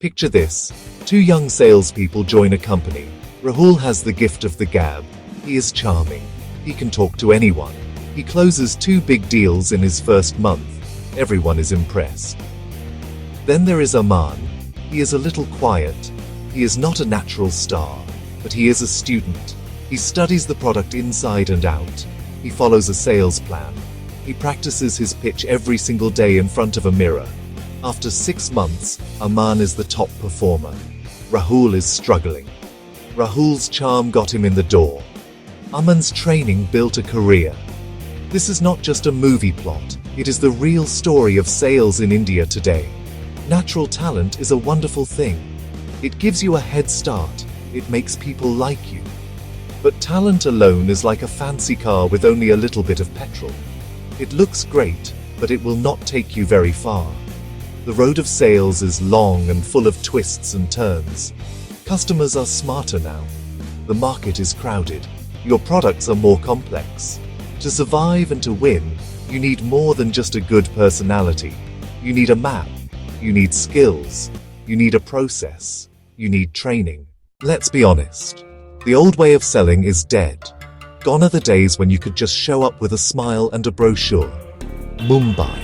Picture this. Two young salespeople join a company. Rahul has the gift of the gab. He is charming. He can talk to anyone. He closes 2 big deals in his first month. Everyone is impressed. Then there is Aman. He is a little quiet. He is not a natural star, but he is a student. He studies the product inside and out. He follows a sales plan. He practices his pitch every single day in front of a mirror. After 6 months, Aman is the top performer. Rahul is struggling. Rahul's charm got him in the door. Aman's training built a career. This is not just a movie plot, it is the real story of sales in India today. Natural talent is a wonderful thing. It gives you a head start, it makes people like you. But talent alone is like a fancy car with only a little bit of petrol. It looks great, but it will not take you very far. The road of sales is long and full of twists and turns. Customers are smarter now. The market is crowded. Your products are more complex. To survive and to win, you need more than just a good personality. You need a map. You need skills. You need a process. You need training. Let's be honest. The old way of selling is dead. Gone are the days when you could just show up with a smile and a brochure. Mumbai,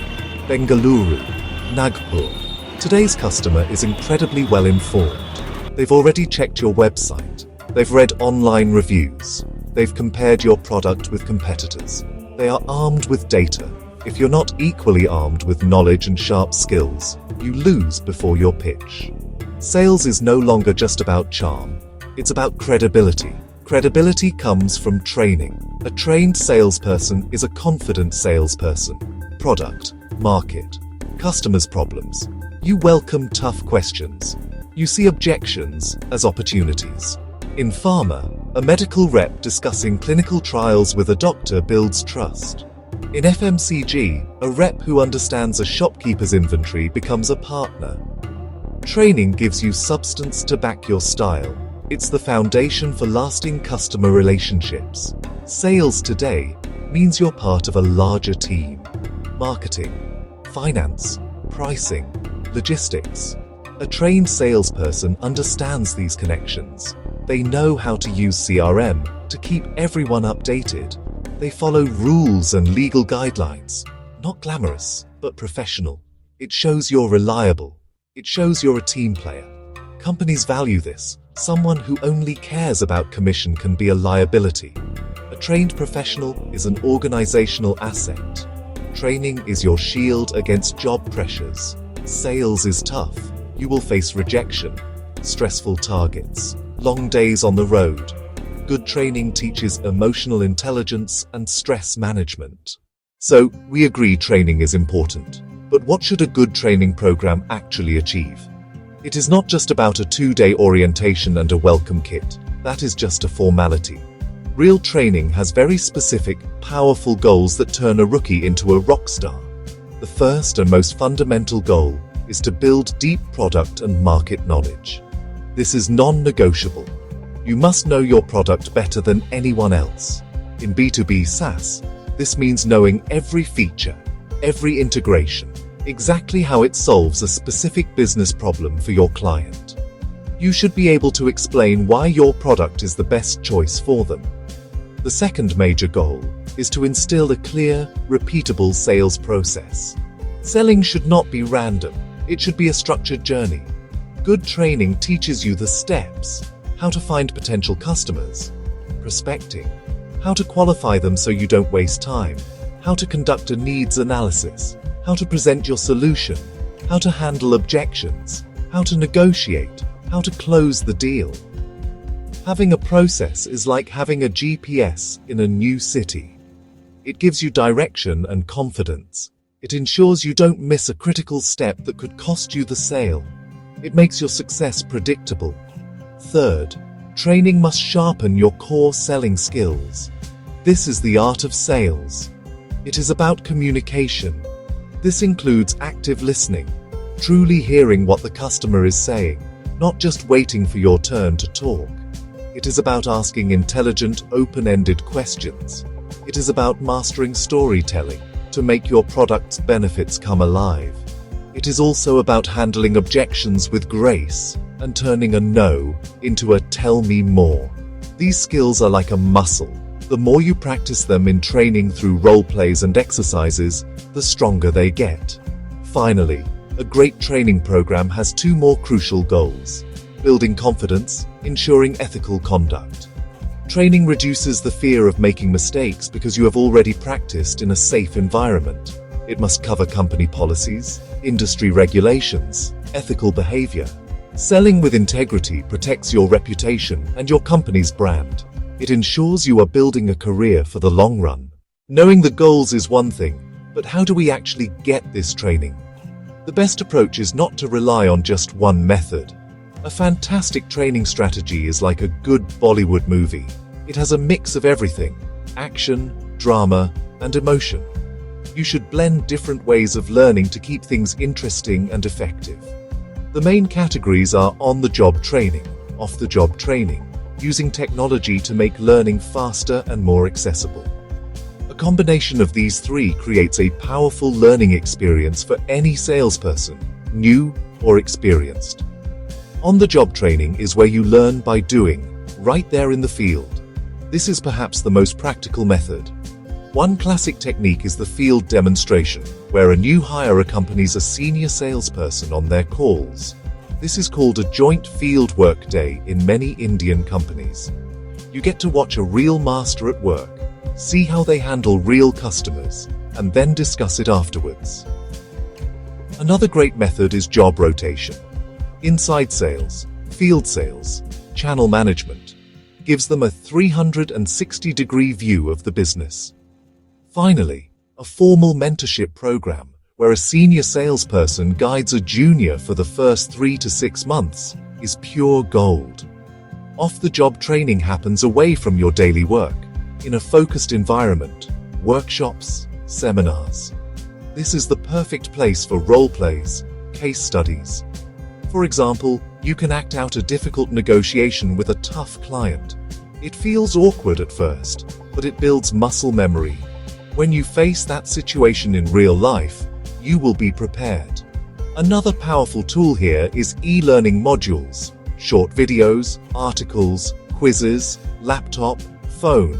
Bengaluru, Nagpur. Today's customer is incredibly well informed. They've already checked your website. They've read online reviews. They've compared your product with competitors. They are armed with data. If you're not equally armed with knowledge and sharp skills, you lose before your pitch. Sales is no longer just about charm. It's about credibility. Credibility comes from training. A trained salesperson is a confident salesperson. Product, market, customers' problems. You welcome tough questions. You see objections as opportunities. In pharma, a medical rep discussing clinical trials with a doctor builds trust. In FMCG, a rep who understands a shopkeeper's inventory becomes a partner. Training gives you substance to back your style. It's the foundation for lasting customer relationships. Sales today means you're part of a larger team. Marketing, finance, pricing, logistics. A trained salesperson understands these connections. They know how to use CRM to keep everyone updated. They follow rules and legal guidelines. Not glamorous, but professional. It shows you're reliable. It shows you're a team player. Companies value this. Someone who only cares about commission can be a liability. A trained professional is an organizational asset. Training is your shield against job pressures. Sales is tough. You will face rejection, stressful targets, long days on the road. Good training teaches emotional intelligence and stress management. So, we agree training is important. But what should a good training program actually achieve? It is not just about a 2-day orientation and a welcome kit. That is just a formality. Real training has very specific, powerful goals that turn a rookie into a rock star. The first and most fundamental goal is to build deep product and market knowledge. This is non-negotiable. You must know your product better than anyone else. In B2B SaaS, this means knowing every feature, every integration, exactly how it solves a specific business problem for your client. You should be able to explain why your product is the best choice for them. The second major goal is to instill a clear, repeatable sales process. Selling should not be random. It should be a structured journey. Good training teaches you the steps: how to find potential customers, prospecting, how to qualify them so you don't waste time, how to conduct a needs analysis, how to present your solution, how to handle objections, how to negotiate, how to close the deal. Having a process is like having a GPS in a new city. It gives you direction and confidence. It ensures you don't miss a critical step that could cost you the sale. It makes your success predictable. Third, training must sharpen your core selling skills. This is the art of sales. It is about communication. This includes active listening, truly hearing what the customer is saying, not just waiting for your turn to talk. It is about asking intelligent, open-ended questions. It is about mastering storytelling to make your product's benefits come alive. It is also about handling objections with grace and turning a no into a tell me more. These skills are like a muscle. The more you practice them in training through role plays and exercises, the stronger they get. Finally, a great training program has two more crucial goals: building confidence, ensuring ethical conduct. Training reduces the fear of making mistakes because you have already practiced in a safe environment. It must cover company policies, industry regulations, ethical behavior. Selling with integrity protects your reputation and your company's brand. It ensures you are building a career for the long run. Knowing the goals is one thing, but how do we actually get this training? The best approach is not to rely on just one method. A fantastic training strategy is like a good Bollywood movie. It has a mix of everything: action, drama, and emotion. You should blend different ways of learning to keep things interesting and effective. The main categories are on-the-job training, off-the-job training, using technology to make learning faster and more accessible. A combination of these three creates a powerful learning experience for any salesperson, new or experienced. On-the-job training is where you learn by doing, right there in the field. This is perhaps the most practical method. One classic technique is the field demonstration, where a new hire accompanies a senior salesperson on their calls. This is called a joint field work day in many Indian companies. You get to watch a real master at work, see how they handle real customers, and then discuss it afterwards. Another great method is job rotation. Inside sales, field sales, channel management gives them a 360-degree view of the business. Finally, a formal mentorship program where a senior salesperson guides a junior for the first 3 to 6 months is pure gold. Off-the-job training happens away from your daily work, in a focused environment, workshops, seminars. This is the perfect place for role plays, case studies. For example, you can act out a difficult negotiation with a tough client. It feels awkward at first, but it builds muscle memory. When you face that situation in real life, you will be prepared. Another powerful tool here is e-learning modules, short videos, articles, quizzes, laptop, phone.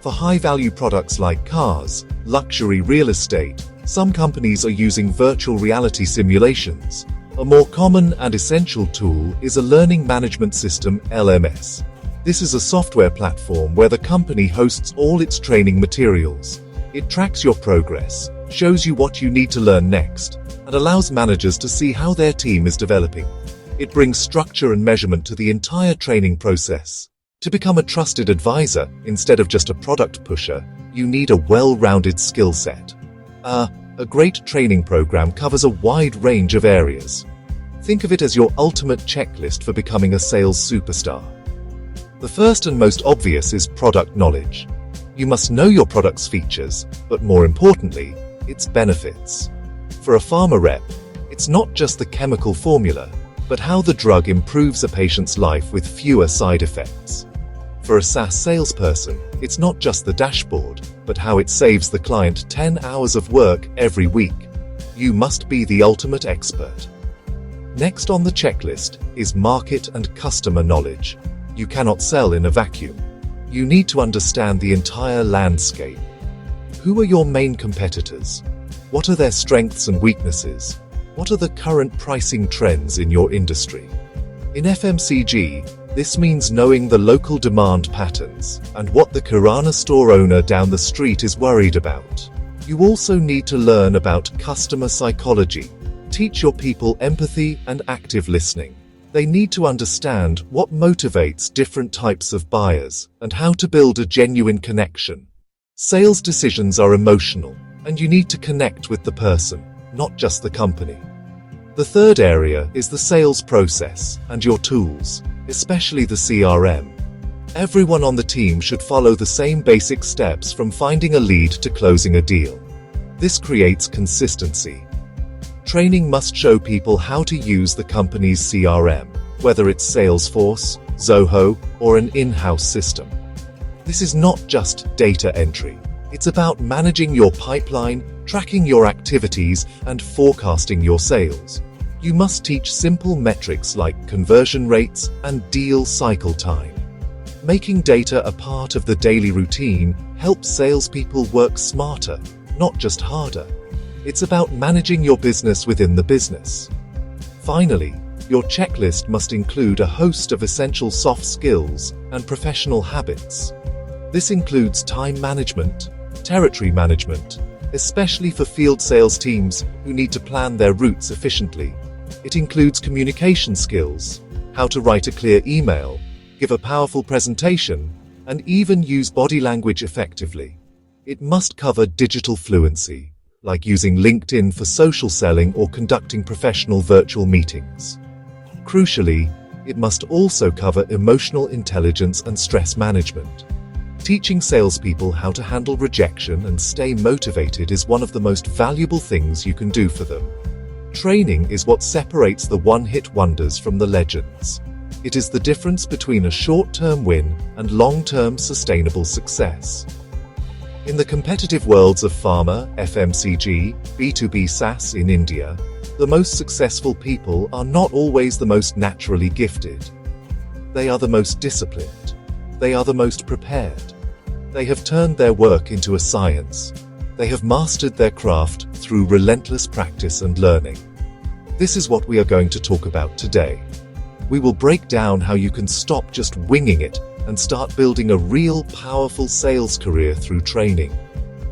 For high-value products like cars, luxury real estate, some companies are using virtual reality simulations. A more common and essential tool is a learning management system, LMS. This is a software platform where the company hosts all its training materials. It tracks your progress, shows you what you need to learn next, and allows managers to see how their team is developing. It brings structure and measurement to the entire training process. To become a trusted advisor, instead of just a product pusher, you need a well-rounded skill set. A great training program covers a wide range of areas. Think of it as your ultimate checklist for becoming a sales superstar. The first and most obvious is product knowledge. You must know your product's features, but more importantly, its benefits. For a pharma rep, it's not just the chemical formula, but how the drug improves a patient's life with fewer side effects. For a SaaS salesperson, it's not just the dashboard, but how it saves the client 10 hours of work every week. You must be the ultimate expert. Next on the checklist is market and customer knowledge. You cannot sell in a vacuum. You need to understand the entire landscape. Who are your main competitors? What are their strengths and weaknesses? What are the current pricing trends in your industry? In FMCG, this means knowing the local demand patterns and what the Kirana store owner down the street is worried about. You also need to learn about customer psychology. Teach your people empathy and active listening. They need to understand what motivates different types of buyers and how to build a genuine connection. Sales decisions are emotional, and you need to connect with the person, not just the company. The third area is the sales process and your tools, especially the CRM. Everyone on the team should follow the same basic steps from finding a lead to closing a deal. This creates consistency. Training must show people how to use the company's CRM, whether it's Salesforce, Zoho, or an in-house system. This is not just data entry. It's about managing your pipeline, tracking your activities, and forecasting your sales. You must teach simple metrics like conversion rates and deal cycle time. Making data a part of the daily routine helps salespeople work smarter, not just harder. It's about managing your business within the business. Finally, your checklist must include a host of essential soft skills and professional habits. This includes time management, territory management, especially for field sales teams who need to plan their routes efficiently. It includes communication skills, how to write a clear email, give a powerful presentation, and even use body language effectively. It must cover digital fluency, like using LinkedIn for social selling or conducting professional virtual meetings. Crucially, it must also cover emotional intelligence and stress management. Teaching salespeople how to handle rejection and stay motivated is one of the most valuable things you can do for them. Training is what separates the one-hit wonders from the legends. It is the difference between a short-term win and long-term sustainable success. In the competitive worlds of pharma, FMCG, B2B SaaS in India, the most successful people are not always the most naturally gifted. They are the most disciplined. They are the most prepared. They have turned their work into a science. They have mastered their craft through relentless practice and learning. This is what we are going to talk about today. We will break down how you can stop just winging it and start building a real powerful sales career through training.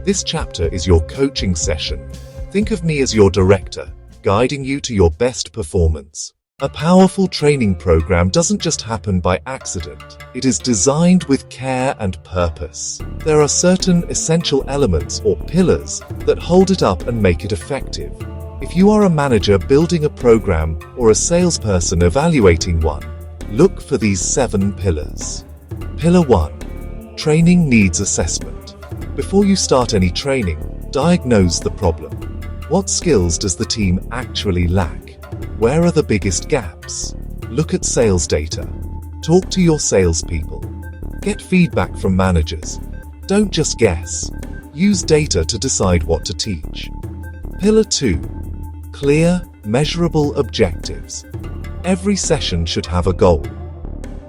This chapter is your coaching session. Think of me as your director, guiding you to your best performance. A powerful training program doesn't just happen by accident. It is designed with care and purpose. There are certain essential elements or pillars that hold it up and make it effective. If you are a manager building a program or a salesperson evaluating one, look for these 7 pillars. Pillar 1. Training needs assessment. Before you start any training, diagnose the problem. What skills does the team actually lack? Where are the biggest gaps? Look at sales data. Talk to your salespeople. Get feedback from managers. Don't just guess. Use data to decide what to teach. Pillar 2. Clear, measurable objectives. Every session should have a goal.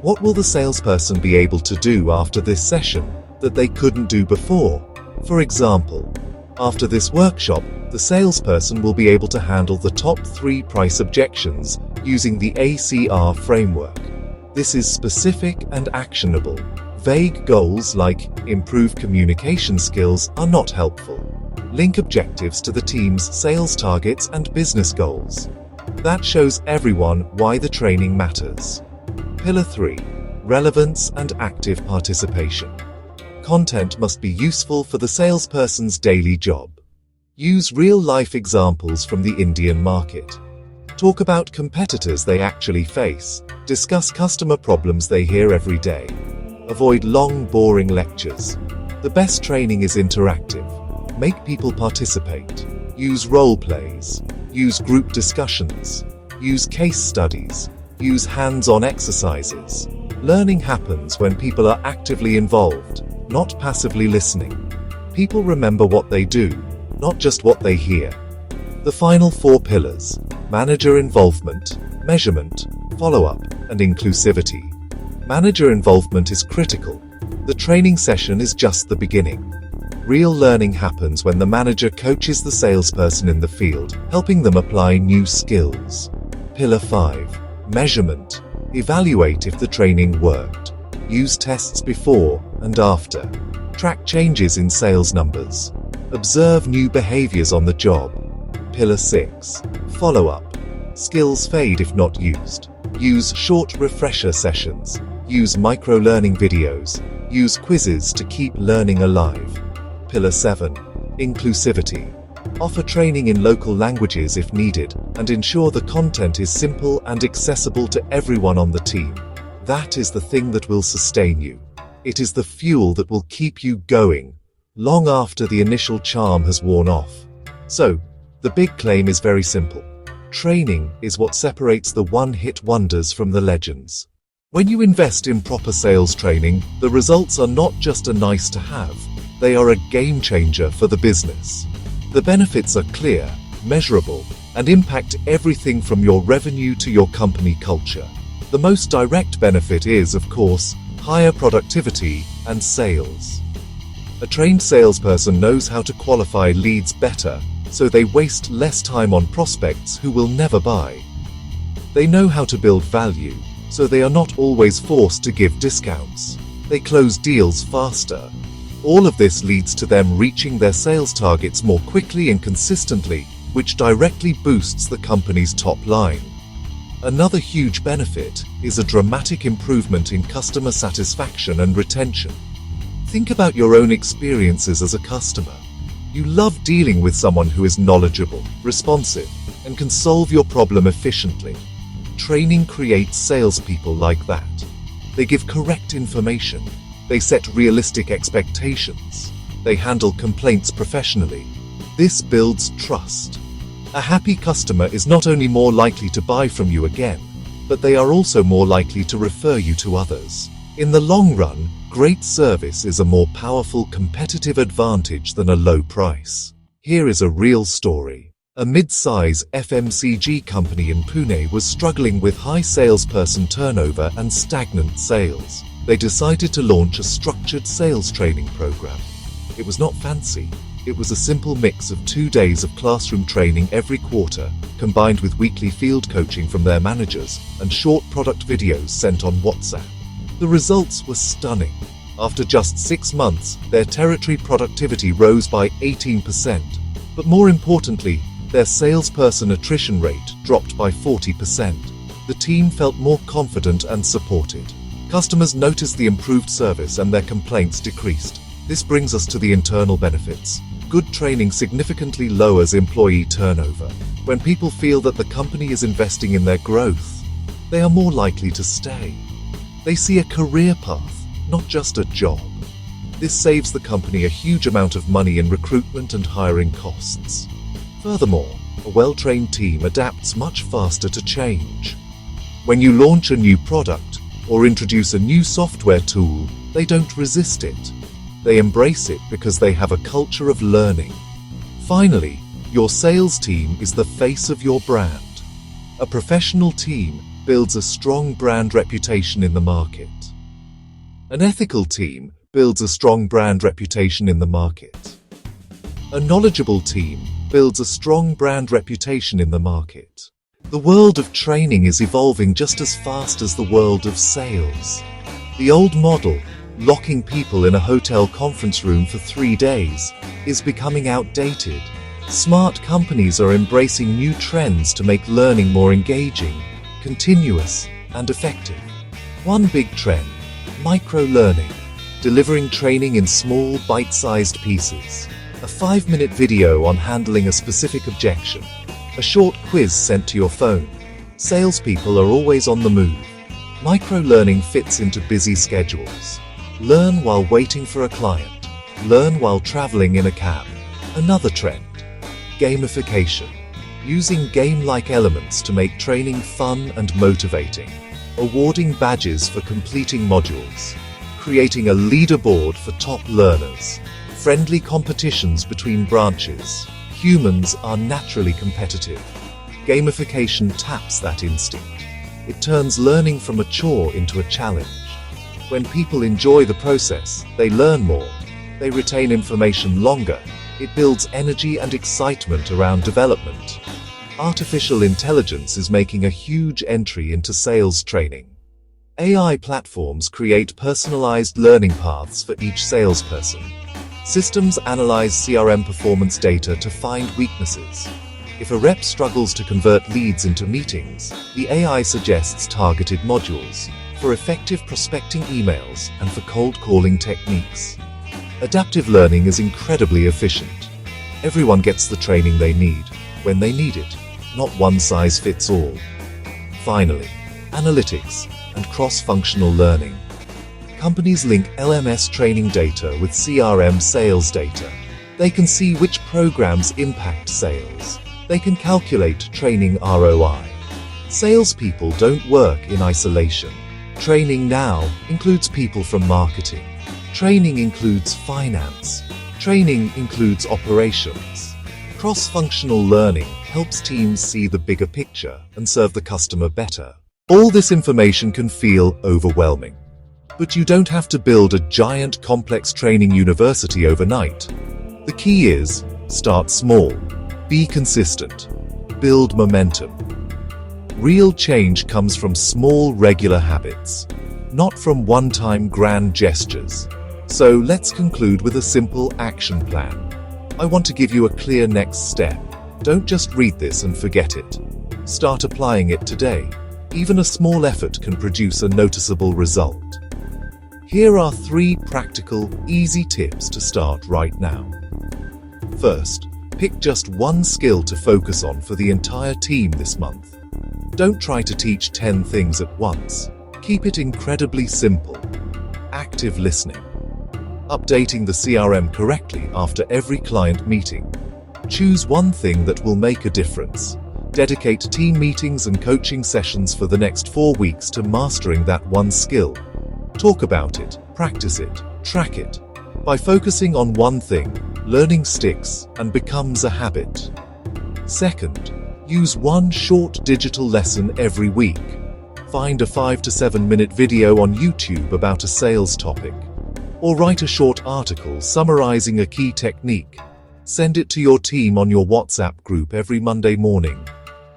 What will the salesperson be able to do after this session that they couldn't do before? For example, after this workshop, the salesperson will be able to handle the top 3 price objections using the ACR framework. This is specific and actionable. Vague goals like improve communication skills are not helpful. Link objectives to the team's sales targets and business goals. That shows everyone why the training matters. Pillar 3. Relevance and active participation. Content must be useful for the salesperson's daily job. Use real-life examples from the Indian market. Talk about competitors they actually face. Discuss customer problems they hear every day. Avoid long, boring lectures. The best training is interactive. Make people participate. Use role plays. Use group discussions. Use case studies. Use hands-on exercises. Learning happens when people are actively involved, not passively listening. People remember what they do, not just what they hear. The final 4 pillars: manager involvement, measurement, follow-up, and inclusivity. Manager involvement is critical. The training session is just the beginning. Real learning happens when the manager coaches the salesperson in the field, helping them apply new skills. Pillar 5. Measurement. Evaluate if the training worked. Use tests before and after. Track changes in sales numbers. Observe new behaviors on the job. Pillar 6. Follow-up. Skills fade if not used. Use short refresher sessions. Use micro-learning videos. Use quizzes to keep learning alive. Pillar 7. Inclusivity. Offer training in local languages if needed, and ensure the content is simple and accessible to everyone on the team. That is the thing that will sustain you. It is the fuel that will keep you going, long after the initial charm has worn off. So, the big claim is very simple. Training is what separates the one-hit wonders from the legends. When you invest in proper sales training, the results are not just a nice to have, They are a game changer for the business. The benefits are clear, measurable, and impact everything from your revenue to your company culture. The most direct benefit is, of course, higher productivity and sales. A trained salesperson knows how to qualify leads better, so they waste less time on prospects who will never buy. They know how to build value, so they are not always forced to give discounts. They close deals faster. All of this leads to them reaching their sales targets more quickly and consistently, which directly boosts the company's top line. Another huge benefit is a dramatic improvement in customer satisfaction and retention. Think about your own experiences as a customer. You love dealing with someone who is knowledgeable, responsive, and can solve your problem efficiently. Training creates salespeople like that. They give correct information. They set realistic expectations. They handle complaints professionally. This builds trust. A happy customer is not only more likely to buy from you again, but they are also more likely to refer you to others. In the long run, great service is a more powerful competitive advantage than a low price. Here is a real story. A mid-size FMCG company in Pune was struggling with high salesperson turnover and stagnant sales. They decided to launch a structured sales training program. It was not fancy. It was a simple mix of 2 days of classroom training every quarter, combined with weekly field coaching from their managers and short product videos sent on WhatsApp. The results were stunning. After just 6 months, their territory productivity rose by 18%, but more importantly, their salesperson attrition rate dropped by 40%. The team felt more confident and supported. Customers noticed the improved service and their complaints decreased. This brings us to the internal benefits. Good training significantly lowers employee turnover. When people feel that the company is investing in their growth, they are more likely to stay. They see a career path, not just a job. This saves the company a huge amount of money in recruitment and hiring costs. Furthermore, a well-trained team adapts much faster to change. When you launch a new product or introduce a new software tool, they don't resist it. They embrace it because they have a culture of learning. Finally, your sales team is the face of your brand. A professional team builds a strong brand reputation in the market. An ethical team builds a strong brand reputation in the market. A knowledgeable team builds a strong brand reputation in the market. The world of training is evolving just as fast as the world of sales. The old model, locking people in a hotel conference room for 3 days, is becoming outdated. Smart companies are embracing new trends to make learning more engaging, continuous, and effective. One big trend: micro-learning, delivering training in small, bite-sized pieces. A 5-minute video on handling a specific objection. A short quiz sent to your phone. Salespeople are always on the move. Micro-learning fits into busy schedules. Learn while waiting for a client. Learn while traveling in a cab. Another trend: gamification. Using game-like elements to make training fun and motivating. Awarding badges for completing modules. Creating a leaderboard for top learners. Friendly competitions between branches. Humans are naturally competitive. Gamification taps that instinct. It turns learning from a chore into a challenge. When people enjoy the process, they learn more. They retain information longer. It builds energy and excitement around development. Artificial intelligence is making a huge entry into sales training. AI platforms create personalized learning paths for each salesperson. Systems analyze CRM performance data to find weaknesses. If a rep struggles to convert leads into meetings, the AI suggests targeted modules for effective prospecting emails and for cold calling techniques. Adaptive learning is incredibly efficient. Everyone gets the training they need, when they need it, not one size fits all. Finally, analytics and cross-functional learning. Companies link LMS training data with CRM sales data. They can see which programs impact sales. They can calculate training ROI. Salespeople don't work in isolation. Training now includes people from marketing, Training includes finance. Training includes operations. Cross-functional learning helps teams see the bigger picture and serve the customer better. All this information can feel overwhelming. But you don't have to build a giant complex training university overnight. The key is, start small, be consistent, build momentum. Real change comes from small regular habits, not from one-time grand gestures. So let's conclude with a simple action plan. I want to give you a clear next step. Don't just read this and forget it. Start applying it today. Even a small effort can produce a noticeable result. Here are 3 practical, easy tips to start right now. First, pick just one skill to focus on for the entire team this month. Don't try to teach 10 things at once. Keep it incredibly simple. Active listening. Updating the CRM correctly after every client meeting. Choose one thing that will make a difference. Dedicate team meetings and coaching sessions for the next 4 weeks to mastering that one skill. Talk about it, practice it, track it. By focusing on one thing, learning sticks and becomes a habit. Second, use one short digital lesson every week. Find a 5 to 7 minute video on YouTube about a sales topic. Or write a short article summarizing a key technique. Send it to your team on your WhatsApp group every Monday morning.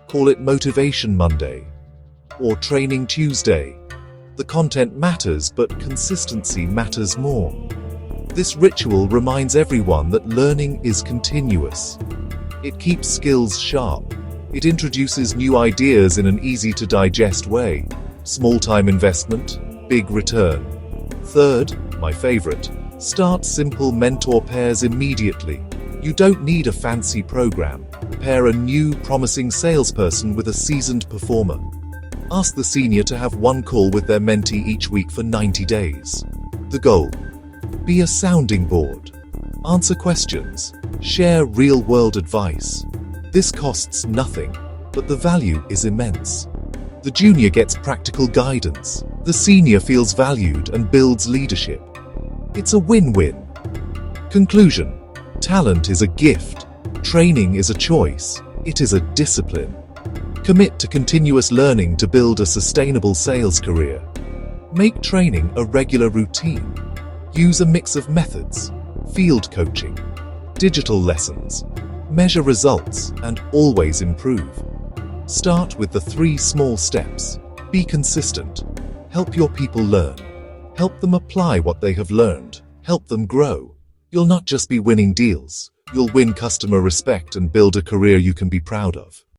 Call it Motivation Monday or Training Tuesday. The content matters, but consistency matters more. This ritual reminds everyone that learning is continuous. It keeps skills sharp. It introduces new ideas in an easy-to-digest way. Small time investment, big return. Third, my favorite, start simple mentor pairs immediately. You don't need a fancy program. Pair a new, promising salesperson with a seasoned performer. Ask the senior to have one call with their mentee each week for 90 days. The goal: be a sounding board. Answer questions. Share real-world advice. This costs nothing, but the value is immense. The junior gets practical guidance. The senior feels valued and builds leadership. It's a win-win. Conclusion: talent is a gift. Training is a choice. It is a discipline. Commit to continuous learning to build a sustainable sales career. Make training a regular routine. Use a mix of methods: field coaching, digital lessons. Measure results and always improve. Start with the 3 small steps. Be consistent. Help your people learn. Help them apply what they have learned. Help them grow. You'll not just be winning deals. You'll win customer respect and build a career you can be proud of.